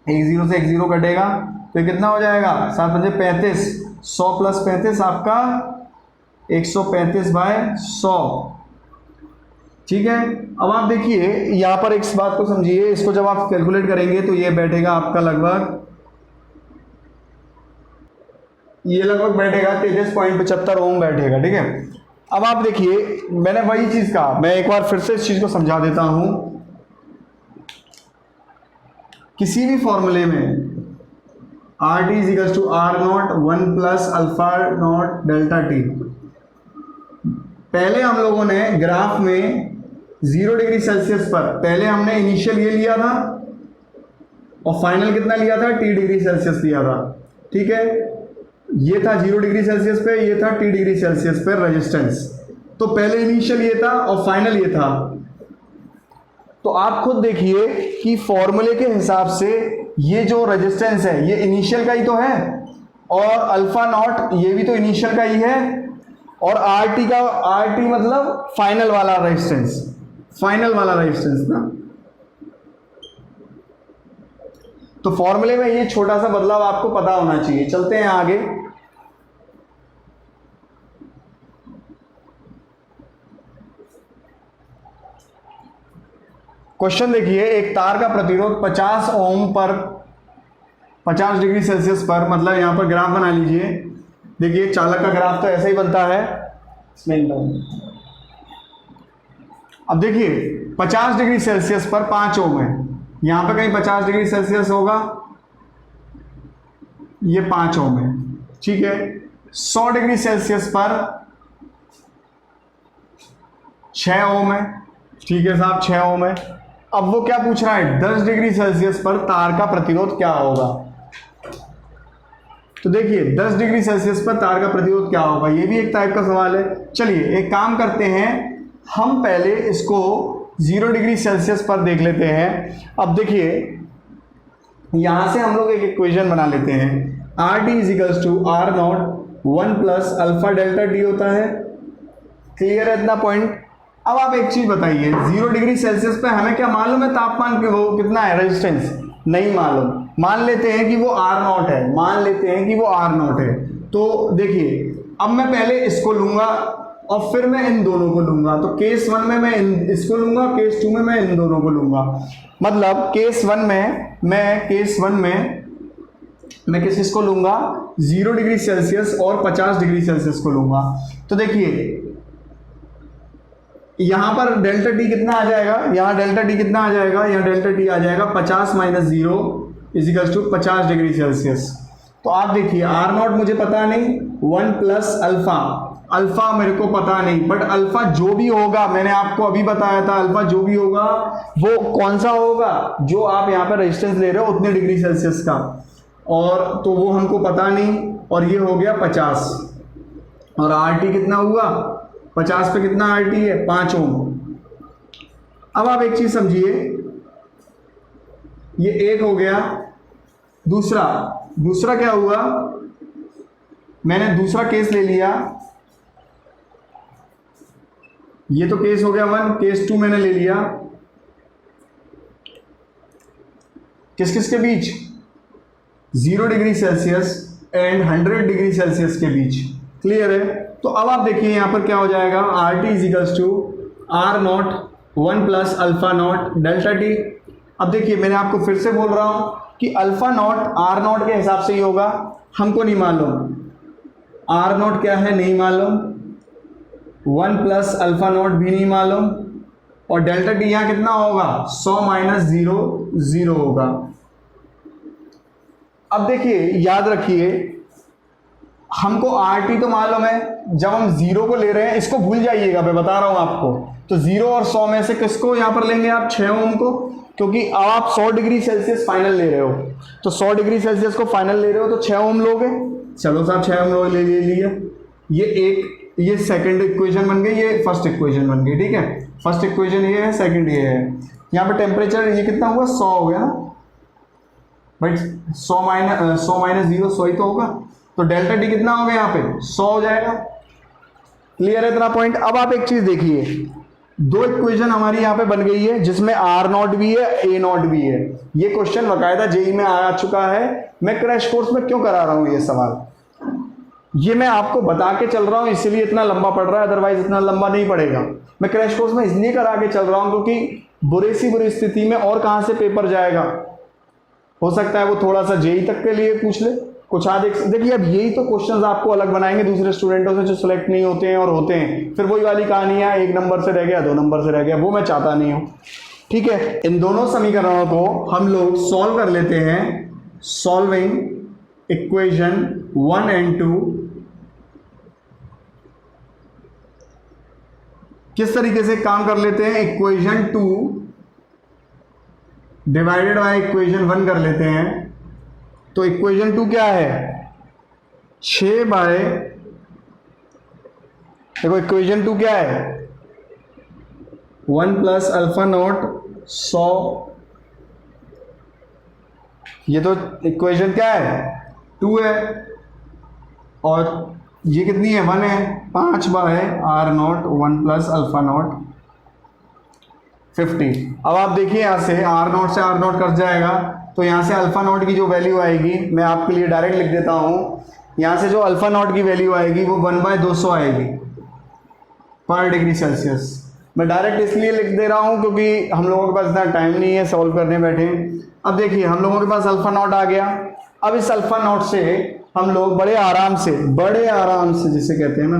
1 0 से 1 0 कटेगा, तो कितना हो जाएगा 7 5 35, 100 प्लस 35 आपका 135/100। ठीक है, अब आप देखिए यहाँ पर एक बात को समझिए, इसको जब आप कैलकुलेट करेंगे तो ये बैठेगा आपका लगभग ये लगभग बैठेगा 23.75 ओम बैठेगा, ठीक है। अब आप देखिए, मैंने वही चीज कहा, मैं एक बार फिर से इस चीज को समझा देता हूं। किसी भी फॉर्मूले में R T is equal to R naught 1 plus alpha naught delta T. पहले हम लोगों ने ग्राफ में 0 डिग्री सेल्सियस पर पहले हमने इनिशियल ये लिया था और फाइनल कितना लिया था, t डिग्री सेल्सियस लिया था, ठीक है। ये था 0 डिग्री सेल्सियस पे, ये था t डिग्री सेल्सियस पे रेजिस्टेंस। तो पहले इनिशियल ये था और फाइनल ये था। तो आप खुद देखिए कि फॉर्मूले के हिसाब से ये जो रेजिस्टेंस है ये इनिशियल का ही तो है, और अल्फा नॉट ये भी तो इनिशियल का ही है, और आर टी का, आर टी मतलब फाइनल वाला रेजिस्टेंस, फाइनल वाला रेजिस्टेंस ना। तो फॉर्मूले में ये छोटा सा बदलाव आपको पता होना चाहिए। चलते हैं आगे। क्वेश्चन देखिए, एक तार का प्रतिरोध 50 ओम पर 50 डिग्री सेल्सियस पर, मतलब यहां पर ग्राफ बना लीजिए। देखिए चालक का ग्राफ तो ऐसा ही बनता है। अब देखिए 50 डिग्री सेल्सियस पर 5 ओम है, यहां पर कहीं 50 डिग्री सेल्सियस होगा, ये 5 ओम है, ठीक है। 100 डिग्री सेल्सियस पर 6 ओम है, ठीक है साहब, 6 ओम है। अब वो क्या पूछ रहा है, 10 डिग्री सेल्सियस पर तार का प्रतिरोध क्या होगा। तो देखिए 10 डिग्री सेल्सियस पर तार का प्रतिरोध क्या होगा, ये भी एक टाइप का सवाल है। चलिए एक काम करते हैं, हम पहले इसको 0 डिग्री सेल्सियस पर देख लेते हैं। अब देखिए यहां से हम लोग एक इक्वेशन बना लेते हैं, R T is equals to R naught 1 plus alpha delta T होता है। क्लियर है इतना पॉइंट। अब आप एक चीज बताइए, 0 डिग्री सेल्सियस पे हमें क्या मालूम है तापमान कि वो कितना है, रेजिस्टेंस नहीं मालूम। मान लेते हैं कि वो आर नॉट है, मान लेते हैं कि वो आर नॉट है। तो देखिए अब मैं पहले इसको लूंगा और फिर मैं इन दोनों को लूंगा। तो केस 1 में मैं इसको लूंगा, केस 2 में मैं इन दोनों को लूंगा। मतलब केस 1 में मैं किस चीज को लूंगा, 0 डिग्री सेल्सियस और 50 डिग्री सेल्सियस को लूंगा। तो देखिए यहां पर डेल्टा टी कितना आ जाएगा, यहां डेल्टा टी कितना आ जाएगा, यहां डेल्टा टी आ जाएगा 50 minus 0 is equal to 50 degree Celsius. तो आप देखिए आर नॉट मुझे पता नहीं, 1 प्लस अल्फा, अल्फा मेरे को पता नहीं, बट अल्फा जो भी होगा, मैंने आपको अभी बताया था, अल्फा जो भी होगा वो कौन सा होगा, जो आप यहाँ पर रेजिस्टेंस ले रहे हो उतने डिग्री सेल्सियस का, और तो वो हमको पता नहीं। और ये हो गया 50, और आर टी कितना हुआ, 50 पे कितना आर टी है, 5 ओम। अब आप एक चीज समझिए, ये एक हो गया, दूसरा क्या हुआ, मैंने दूसरा केस ले लिया, ये तो केस हो गया 1, केस 2 मैंने ले लिया, किस किस के बीच, 0 degree Celsius and 100 degree Celsius के बीच। क्लियर है। तो अब आप देखिए यहां पर क्या हो जाएगा, R T is equals to R naught 1 plus alpha naught delta T. अब देखिए मैंने आपको फिर से बोल रहा हूं कि अल्फा नॉट आर नॉट के हिसाब से ही होगा, हमको नहीं मालूम आर नॉट क्या है, नहीं मालूम, 1 प्लस अल्फा नॉट भी नहीं मालूम, और डेल्टा टी यहां कितना होगा, 100 माइनस 0 0 होगा। अब देखिए याद रखिए, हमको आर टी तो मालूम है, जब हम 0 को ले रहे हैं, इसको भूल जाइएगा, मैं बता रहा हूं आपको। तो 0 और 100 में से किसको यहां पर लेंगे आप, 6 ओम को, क्योंकि अब आप 100 डिग्री सेल्सियस फाइनल ले रहे हो, तो 100 डिग्री सेल्सियस को फाइनल ले रहे हो तो 6 ओम लोगे। चलो साहब 6 ओम लोग ले लिए, ये सेकंड इक्वेशन बन गई, ये फर्स्ट इक्वेशन बन गई, ठीक है। फर्स्ट इक्वेशन ये है, सेकंड ये है। यहाँ पे टेम्परेचर ये कितना हुआ, 100 हो गया ना भाई, 100 माइनस 0 100 ही तो होगा, तो डेल्टा टी कितना हो गया यहाँ पे, 100 हो जाएगा। क्लियर है इतना पॉइंट। अब आप एक चीज देखिए, 2 इक्वेशन हमारी यहाँ पे बन गई है, जिसमें आर नॉट भी है, ए नॉट भी है। ये क्वेश्चन बाकायदा जेई में आ चुका है। मैं क्रैश कोर्स में क्यों करा रहा हूँ ये सवाल, ये मैं आपको बता के चल रहा हूँ, इसलिए इतना लंबा पड़ रहा है, अदरवाइज इतना लंबा नहीं पड़ेगा। मैं क्रैश कोर्स में इसलिए करा के चल रहा हूँ क्योंकि बुरी स्थिति में और कहाँ से पेपर जाएगा, हो सकता है वो थोड़ा सा जेई तक के लिए पूछ ले, कुछ आज देखिए, अब यही तो क्वेश्चंस आपको अलग बनाएंगे दूसरे स्टूडेंटों से जो सिलेक्ट नहीं होते हैं और होते हैं, फिर वही वाली कहानी है, 1 नंबर से रह गया, 2 नंबर से रह गया, वो मैं चाहता नहीं हूँ। ठीक है, इन दोनों समीकरणों को हम लोग सॉल्व कर लेते हैं, सॉल्विंग इक्वेशन 1 एंड 2। किस तरीके से काम कर लेते हैं, इक्वेशन 2 डिवाइडेड बाय इक्वेशन 1 कर लेते हैं। तो इक्वेशन 2 क्या है, 6 बाय, देखो इक्वेशन 2 क्या है, 1 प्लस अल्फा नॉट 100, ये तो इक्वेशन क्या है 2 है, और ये कितनी है 1 है, 5 by R naught 1 plus alpha naught 50। अब आप देखिए यहाँ से आर नॉट से आर नॉट कट जाएगा, तो यहाँ से अल्फा नॉट की जो वैल्यू आएगी, मैं आपके लिए डायरेक्ट लिख देता हूँ, यहाँ से जो अल्फा नॉट की वैल्यू आएगी वो 1/200 आएगी पर डिग्री सेल्सियस। मैं डायरेक्ट इसलिए लिख दे रहा हूँ क्योंकि हम लोगों के पास इतना टाइम नहीं है सॉल्व करने बैठे। अब देखिए हम लोगों के पास अल्फा नॉट आ गया। अब इस अल्फा नॉट से हम लोग बड़े आराम से जिसे कहते हैं ना,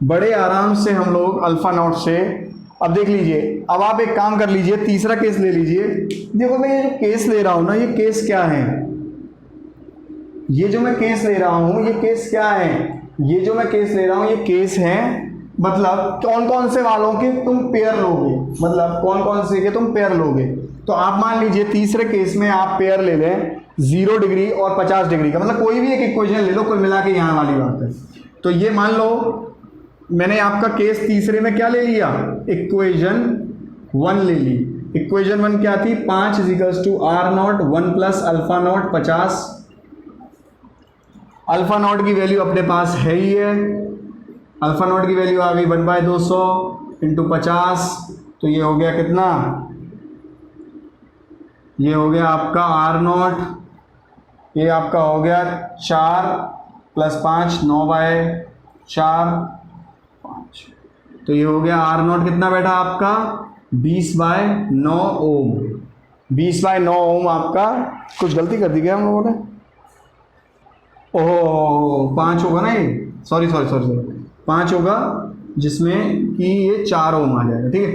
बड़े आराम से हम लोग अल्फा नॉट से, अब देख लीजिए, अब आप एक काम कर लीजिए, तीसरा केस ले लीजिए। देखो मैं ये जो केस ले रहा हूं ना, ये केस क्या है, ये जो मैं केस ले रहा हूं ये केस क्या है, ये जो मैं केस ले रहा हूं ये केस है, मतलब कौन कौन से वालों के तुम पेयर लोगे, मतलब कौन कौन से के तुम पेयर लोगे। तो आप मान लीजिए तीसरे केस में आप पेयर ले लें 0 डिग्री और 50 डिग्री का, मतलब कोई भी एक इक्वेशन ले लो, कुल मिला के यहाँ वाली बात है। तो ये मान लो मैंने आपका केस तीसरे में क्या ले लिया, इक्वेशन 1 ले ली। इक्वेशन 1 क्या थी, 5 = R naught 1 plus alpha naught 50। Alpha naught की वैल्यू अपने पास है ही है, अल्फा नॉट की वैल्यू आ गई 1/200 इंटू 50, तो ये हो गया कितना, ये हो गया आपका आर नॉट, ये आपका हो गया 4 + 5 9/4, तो ये हो गया आर नॉट कितना बैठा आपका 20/9 ओम। 20/9 ओम आपका, कुछ गलती कर दी क्या हम लोगों ने, ओहो 5 होगा ना, ये सॉरी 5 होगा, जिसमें कि ये 4 ओम आ जाएगा। ठीक है,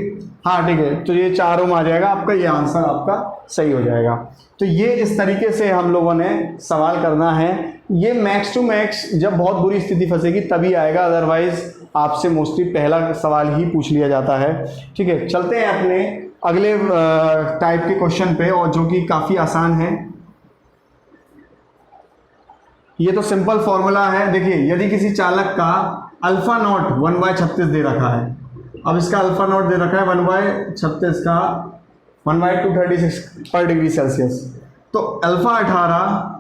हाँ ठीक है, तो ये 4 ओम आ जाएगा आपका, ये आंसर आपका सही हो जाएगा। तो ये इस तरीके से हम लोगों ने सवाल करना है। ये मैक्स टू मैक्स जब बहुत बुरी स्थिति फंसेगी तभी आएगा, अदरवाइज आपसे मोस्टली पहला सवाल ही पूछ लिया जाता है। ठीक है, चलते हैं अपने अगले टाइप के क्वेश्चन पे, और जो कि काफ़ी आसान है। ये तो सिंपल फॉर्मूला है। देखिए यदि किसी चालक का अल्फा नॉट 1/36 दे रखा है, अब इसका अल्फा नॉट दे रखा है 1/36 का 1/236 पर डिग्री सेल्सियस, तो अल्फा 18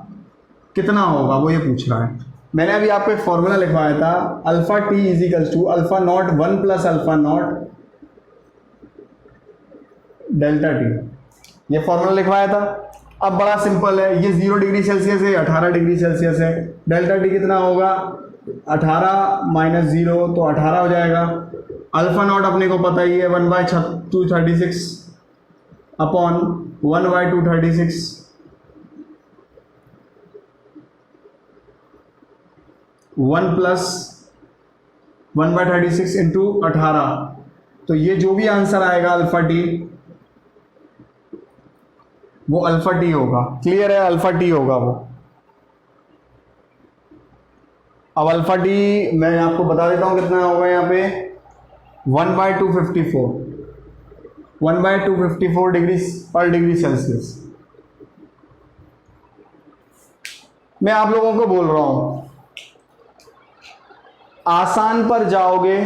कितना होगा वो ये पूछ रहा है। मैंने अभी आपको एक फॉर्मूला लिखवाया था, alpha T = alpha not 1 plus alpha naught delta T, ये फॉर्मूला लिखवाया था। अब बड़ा सिंपल है, ये 0 डिग्री सेल्सियस है, 18 डिग्री सेल्सियस है, डेल्टा टी कितना होगा 18 - 0 तो 18 हो जाएगा। अल्फा नॉट अपने को पता ही है 1/236 अपॉन 1/236, 1 प्लस 1/36 इंटू 18, तो ये जो भी आंसर आएगा अल्फा टी वो अल्फा टी होगा। क्लियर है, अल्फा टी होगा वो। अब अल्फा टी मैं आपको बता देता हूं कितना होगा यहाँ पे 1/254, 1/254 डिग्री पर डिग्री सेल्सियस। मैं आप लोगों को बोल रहा हूं आसान पर जाओगे,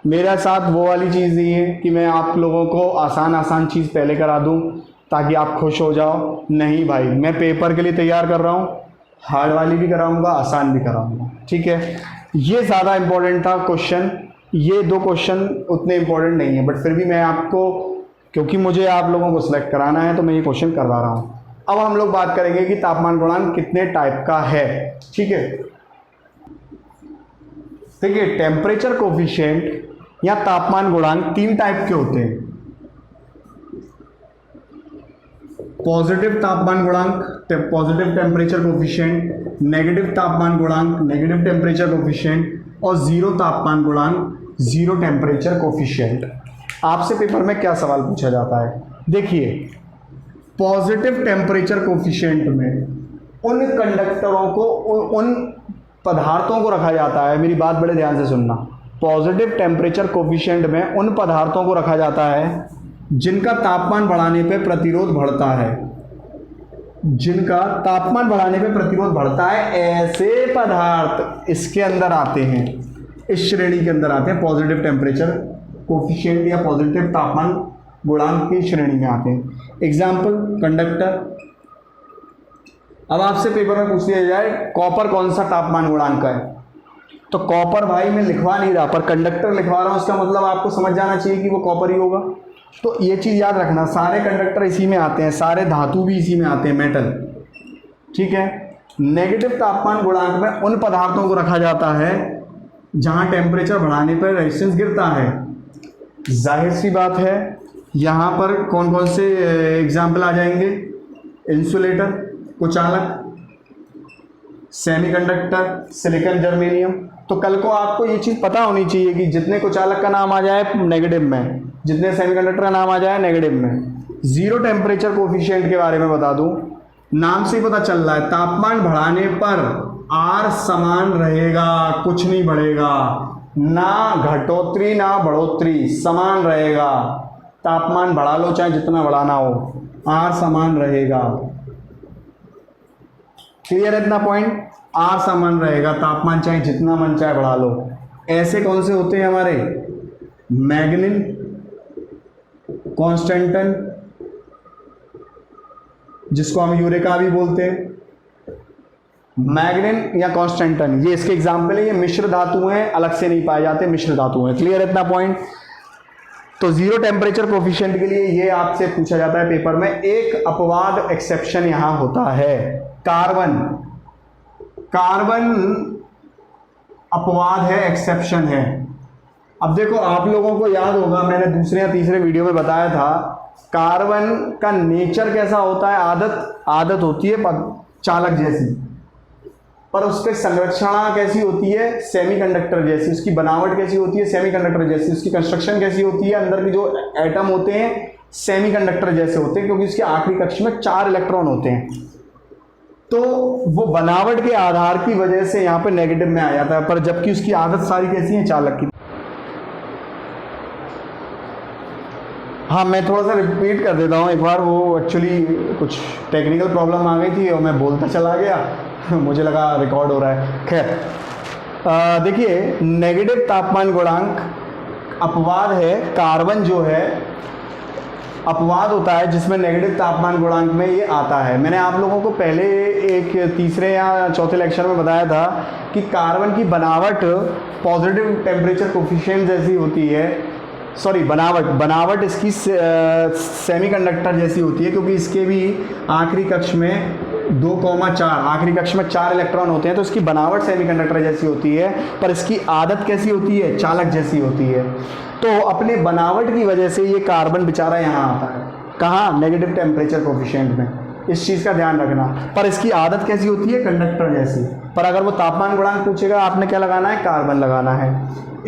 मेरा साथ वो वाली चीज़ नहीं है कि मैं आप लोगों को आसान चीज़ पहले करा दूं ताकि आप खुश हो जाओ। नहीं भाई, मैं पेपर के लिए तैयार कर रहा हूं, हार्ड वाली भी कराऊंगा, आसान भी कराऊंगा। ठीक है, ये ज़्यादा इंपॉर्टेंट था क्वेश्चन, ये 2 क्वेश्चन उतने इंपॉर्टेंट नहीं है, बट फिर भी मैं आपको, क्योंकि मुझे आप लोगों को सिलेक्ट कराना है तो मैं ये क्वेश्चन करवा रहा हूँ। अब हम लोग बात करेंगे कि तापमान गुणांक कितने टाइप का है। ठीक है, देखिए टेम्परेचर कोफिशिएंट या तापमान गुणांक 3 टाइप के होते हैं। पॉजिटिव तापमान गुणांक, पॉजिटिव टेम्परेचर कोफिशिएंट, नेगेटिव तापमान गुणांक, नेगेटिव टेम्परेचर कोफिशिएंट, और जीरो तापमान गुणांक, जीरो टेम्परेचर कोफिशिएंट। आपसे पेपर में क्या सवाल पूछा जाता है? देखिए, पॉजिटिव टेम्परेचर कोफिशिएंट में उन कंडक्टरों को, उन पदार्थों को रखा जाता है, मेरी बात बड़े ध्यान से सुनना, पॉजिटिव टेम्परेचर कोफिशिएंट में उन पदार्थों को रखा जाता है जिनका तापमान बढ़ाने पे प्रतिरोध बढ़ता है, जिनका तापमान बढ़ाने पे प्रतिरोध बढ़ता है, ऐसे पदार्थ इसके अंदर आते हैं, इस श्रेणी के अंदर आते हैं, पॉजिटिव टेम्परेचर कोफिशिएंट या पॉजिटिव तापमान गुणांक की श्रेणी में आते हैं। Example, conductor. अब आपसे पेपर में पूछ लिया जाए कॉपर कौन सा तापमान गुणांक है, तो कॉपर भाई मैं लिखवा नहीं रहा, पर कंडक्टर लिखवा रहा हूँ, उसका मतलब आपको समझ जाना चाहिए कि वो कॉपर ही होगा। तो ये चीज़ याद रखना, सारे कंडक्टर इसी में आते हैं, सारे धातु भी इसी में आते हैं, मेटल, ठीक है। नेगेटिव तापमान गुणांक में उन पदार्थों को रखा जाता है जहाँ टेम्परेचर बढ़ाने पर रेजिस्टेंस गिरता है। जाहिर सी बात है, यहाँ पर कौन कौन से एग्जाम्पल आ जाएंगे? इंसुलेटर, कुचालक, सेमीकंडक्टर, सिलिकॉन, जर्मेनियम। तो कल को आपको ये चीज़ पता होनी चाहिए कि जितने कुचालक का नाम आ जाए नेगेटिव में, जितने सेमीकंडक्टर का नाम आ जाए नेगेटिव में। जीरो टेम्परेचर कोफिशिएंट के बारे में बता दूं, नाम से ही पता चल रहा है, तापमान बढ़ाने पर आर समान रहेगा, कुछ नहीं बढ़ेगा, ना घटोतरी ना बढ़ोतरी, समान रहेगा। तापमान बढ़ा लो चाहे जितना बढ़ाना हो, आर समान रहेगा। क्लियर है इतना पॉइंट? आर समान रहेगा, तापमान चाहे जितना मन चाहे बढ़ा लो। ऐसे कौन से होते हैं हमारे? मैग्निन, कॉन्स्टेंटन, जिसको हम यूरेका भी बोलते हैं, मैग्निन या कॉन्स्टेंटन, ये इसके एग्जाम्पल है। ये मिश्र धातु हैं, अलग से नहीं पाए जाते, मिश्र धातु हैं। क्लियर है इतना पॉइंट? तो जीरो टेम्परेचर कोफिशिएंट के लिए ये आपसे पूछा जाता है पेपर में। एक अपवाद, एक्सेप्शन यहां होता है, कार्बन। कार्बन अपवाद है, एक्सेप्शन है। अब देखो, आप लोगों को याद होगा, मैंने दूसरे या तीसरे वीडियो में बताया था, कार्बन का नेचर कैसा होता है? आदत होती है चालक जैसी, पर उसके संरचना कैसी होती है? सेमीकंडक्टर जैसी। उसकी बनावट कैसी होती है? सेमीकंडक्टर जैसी। उसकी कंस्ट्रक्शन कैसी होती है? अंदर के जो एटम होते हैं सेमीकंडक्टर जैसे होते हैं, क्योंकि उसके आखिरी कक्ष में 4 इलेक्ट्रॉन होते हैं। तो वो बनावट के आधार की वजह से यहाँ पे नेगेटिव में आ जाता है, पर जबकि उसकी आदत सारी कैसी है? चालक की। हाँ, मैं थोड़ा सा रिपीट कर देता हूँ एक बार, वो एक्चुअली कुछ टेक्निकल प्रॉब्लम आ गई थी और मैं बोलता चला गया, मुझे लगा रिकॉर्ड हो रहा है। खैर, देखिए, नेगेटिव तापमान गुणांक अपवाद है। कार्बन जो है अपवाद होता है जिसमें नेगेटिव तापमान गुणांक में ये आता है। मैंने आप लोगों को पहले एक तीसरे या चौथे लेक्चर में बताया था कि कार्बन की बनावट पॉजिटिव टेम्परेचर कोफिशिएंट जैसी होती है, सॉरी, बनावट इसकी सेमीकंडक्टर जैसी होती है, क्योंकि इसके भी आखिरी कक्ष में 2,4, आखिरी कक्ष में 4 इलेक्ट्रॉन होते हैं, तो इसकी बनावट सेमीकंडक्टर जैसी होती है, पर इसकी आदत कैसी होती है? चालक जैसी होती है। तो अपने बनावट की वजह से ये कार्बन बेचारा यहाँ आता है, कहाँ? नेगेटिव टेम्परेचर कोफिशिएंट में। इस चीज़ का ध्यान रखना। पर इसकी आदत कैसी होती है? कंडक्टर जैसी। पर अगर वो तापमान गुणांक पूछेगा, आपने क्या लगाना है? कार्बन लगाना है।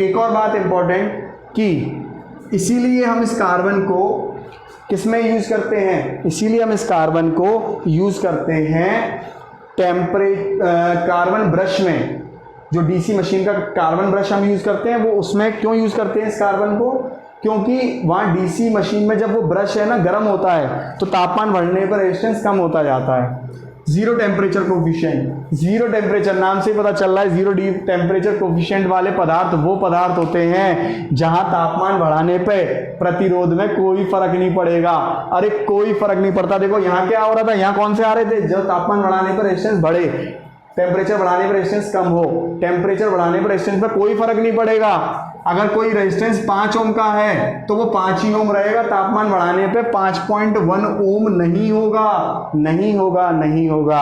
एक और बात इंपॉर्टेंट, कि इसीलिए हम इस कार्बन को किस में यूज़ करते हैं? इसीलिए हम इस कार्बन को यूज़ करते हैं कार्बन ब्रश में। जो डीसी मशीन का कार्बन ब्रश हम यूज़ करते हैं, वो उसमें क्यों यूज़ करते हैं इस कार्बन को? क्योंकि वहाँ डीसी मशीन में जब वो ब्रश है ना गर्म होता है, तो तापमान बढ़ने पर रेजिस्टेंस कम होता जाता है। Zero temperature coefficient, zero temperature नाम से ही पता चल रहा है, जीरो टेम्परेचर कोफिशिएंट वाले पदार्थ वो पदार्थ होते हैं जहां तापमान बढ़ाने पे प्रतिरोध में कोई फर्क नहीं पड़ेगा। अरे कोई फर्क नहीं पड़ता। देखो यहाँ क्या हो रहा था, यहाँ कौन से आ रहे थे? जब तापमान बढ़ाने पर रेजिस्टेंस बढ़े, टेम्परेचर बढ़ाने पर रेजिस्टेंस कम हो। टेम्परेचर बढ़ाने पर रेजिस्टेंस पर कोई फर्क नहीं पड़ेगा। अगर कोई रेजिस्टेंस 5 ओम का है तो वो 5 ही ओम रहेगा, तापमान बढ़ाने पे 5.1 ओम नहीं होगा, नहीं होगा, नहीं होगा।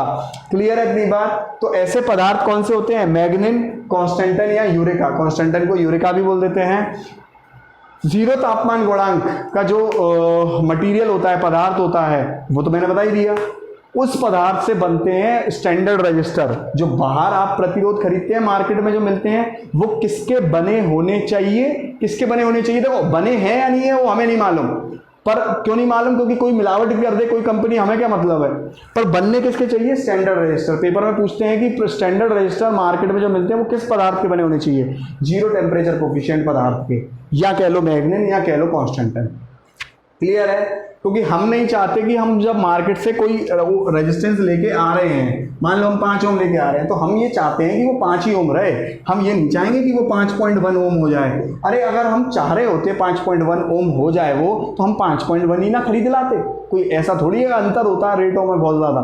क्लियर है इतनी बात? तो ऐसे पदार्थ कौन से होते हैं? मैग्निन, कॉन्स्टेंटन या यूरेका। कॉन्स्टेंटन को यूरेका भी बोल देते हैं, जीरो तापमान गुणांक का जो मटेरियल होता है, पदार्थ होता है, वो तो मैंने बता ही दिया। उस पदार्थ से बनते हैं स्टैंडर्ड रजिस्टर। जो बाहर आप प्रतिरोध खरीदते हैं मार्केट में जो मिलते हैं, वो किसके बने होने चाहिए, किसके बने होने चाहिए? देखो बने हैं या नहीं है वो हमें नहीं मालूम, पर क्यों नहीं मालूम? क्योंकि कोई मिलावट भी कर दे कोई कंपनी, हमें क्या मतलब है। पर बनने किसके चाहिए? Standard register. पेपर में पूछते हैं कि स्टैंडर्ड रजिस्टर मार्केट में जो मिलते हैं वो किस पदार्थ के बने होने चाहिए? जीरो टेम्परेचर कोफिशिएंट पदार्थ के, या कह लो मैग्नीन या कह लो कॉन्स्टेंटाइन। क्लियर है? क्योंकि हम नहीं चाहते कि हम जब मार्केट से कोई रेजिस्टेंस लेके आ रहे हैं, मान लो हम 5 ओम लेके आ रहे हैं, तो हम ये चाहते हैं कि वो 5 ही ओम रहे। हम ये नहीं चाहेंगे कि वो 5.1 ओम हो जाए। अरे अगर हम चाह रहे होते 5.1 ओम हो जाए वो, तो हम 5.1 ही ना खरीद लाते। कोई ऐसा थोड़ी है, अंतर होता है रेटों में बहुत ज़्यादा।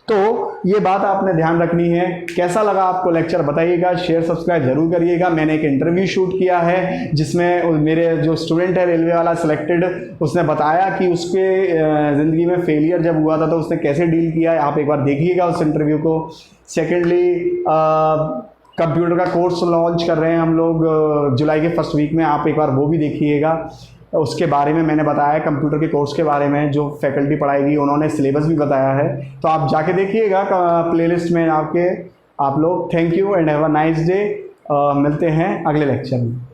तो ये बात आपने ध्यान रखनी है। कैसा लगा आपको लेक्चर बताइएगा, शेयर सब्सक्राइब जरूर करिएगा। मैंने एक इंटरव्यू शूट किया है जिसमें मेरे जो स्टूडेंट है रेलवे वाला सिलेक्टेड, उसने बताया कि उसके ज़िंदगी में फेलियर जब हुआ था तो उसने कैसे डील किया है। आप एक बार देखिएगा उस इंटरव्यू को। सेकेंडली, कंप्यूटर का कोर्स लॉन्च कर रहे हैं हम लोग जुलाई के फर्स्ट वीक में, आप एक बार वो भी देखिएगा। उसके बारे में मैंने बताया, कंप्यूटर के कोर्स के बारे में जो फैकल्टी पढ़ाएगी उन्होंने सिलेबस भी बताया है, तो आप जाके देखिएगा प्लेलिस्ट में आपके आप लोग। Thank you and have a nice day. मिलते हैं अगले लेक्चर में।